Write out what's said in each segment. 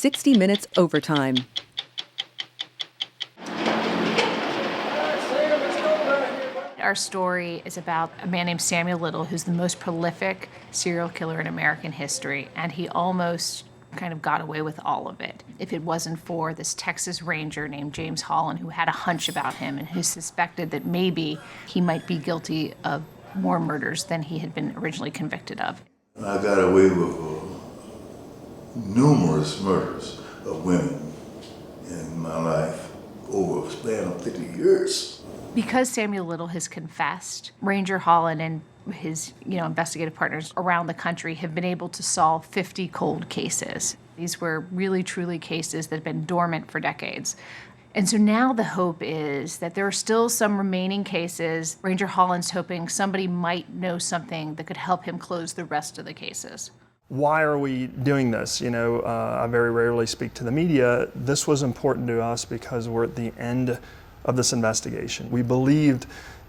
60 Minutes Overtime. Our story is about a man named Samuel Little, who's the most prolific serial killer in American history, and he almost kind of got away with all of it if it wasn't for this Texas Ranger named James Holland, who had a hunch about him and who suspected that maybe he might be guilty of more murders than he had been originally convicted of. I got away with numerous murders of women in my life over a span of 50 years. Because Samuel Little has confessed, Ranger Holland and his investigative partners around the country have been able to solve 50 cold cases. These were really, truly cases that have been dormant for decades. And so now the hope is that there are still some remaining cases. Ranger Holland's hoping somebody might know something that could help him close the rest of the cases. Why are we doing this? I very rarely speak to the media. This was important to us because we're at the end of this investigation. We believed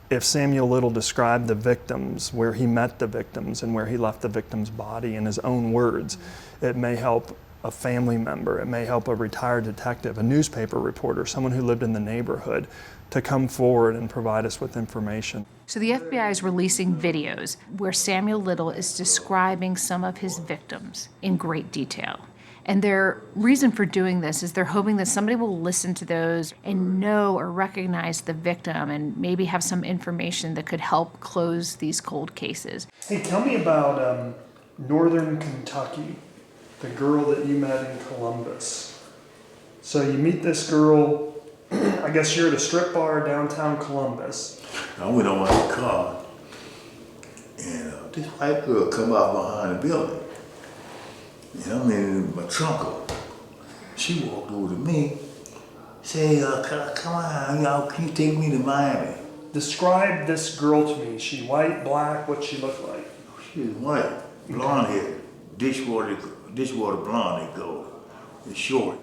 if Samuel Little described the victims, where he met the victims and where he left the victim's body in his own words, it may help a family member, it may help a retired detective, a newspaper reporter, someone who lived in the neighborhood, to come forward and provide us with information. So the FBI is releasing videos where Samuel Little is describing some of his victims in great detail. And their reason for doing this is they're hoping that somebody will listen to those and know or recognize the victim and maybe have some information that could help close these cold cases. Hey, tell me about Northern Kentucky, the girl that you met in Columbus. So you meet this girl, I guess you're at a strip bar downtown Columbus. I went on my car, and this white girl come out behind the building. I'm in my trunk. She walked over to me, say, come on, y'all, can you take me to Miami? Describe this girl to me. Is she white, black, what's she look like? She was white, blonde hair, dishwater blonde, they go. It's short.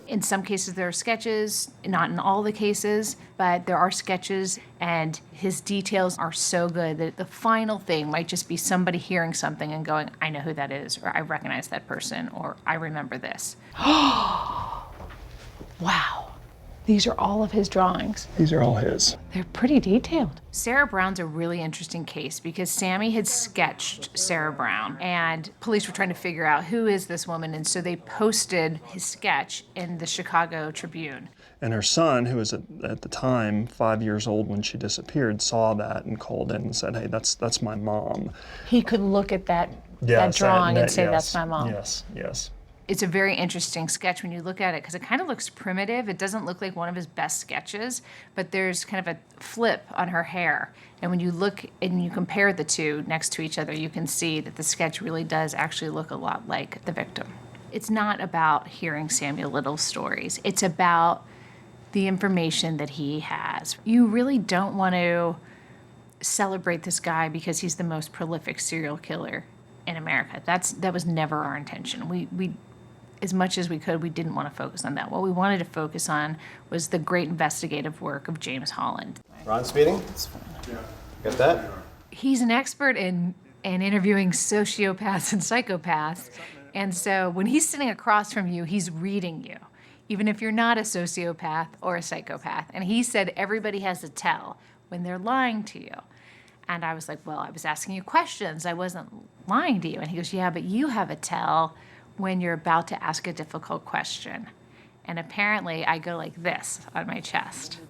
In some cases there are sketches, not in all the cases, but there are sketches, and his details are so good that the final thing might just be somebody hearing something and going, I know who that is, or I recognize that person, or I remember this. Wow. These are all of his drawings. These are all his. They're pretty detailed. Sarah Brown's a really interesting case because Sammy had sketched Sarah Brown, and police were trying to figure out who is this woman, and so they posted his sketch in the Chicago Tribune. And her son, who was at the time 5 years old when she disappeared, saw that and called in and said, hey, that's my mom. He could look at that drawing and say, that's my mom. Yes. It's a very interesting sketch when you look at it because it kind of looks primitive. It doesn't look like one of his best sketches, but there's kind of a flip on her hair. And when you look and you compare the two next to each other, you can see that the sketch really does actually look a lot like the victim. It's not about hearing Samuel Little's stories. It's about the information that he has. You really don't want to celebrate this guy because he's the most prolific serial killer in America. That was never our intention. We as much as we could, we didn't want to focus on that. What we wanted to focus on was the great investigative work of James Holland. Ron speeding? Yeah. Got that? He's an expert in interviewing sociopaths and psychopaths. And so when he's sitting across from you, he's reading you, even if you're not a sociopath or a psychopath. And he said everybody has a tell when they're lying to you. And I was like, well, I was asking you questions. I wasn't lying to you. And he goes, yeah, but you have a tell when you're about to ask a difficult question. And apparently I go like this on my chest.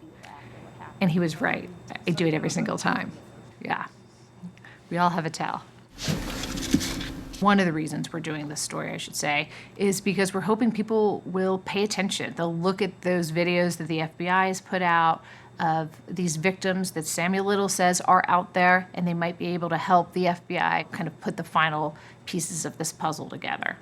And he was right. I do it every single time. Yeah. We all have a tell. One of the reasons we're doing this story, I should say, is because we're hoping people will pay attention. They'll look at those videos that the FBI has put out of these victims that Samuel Little says are out there, and they might be able to help the FBI kind of put the final pieces of this puzzle together.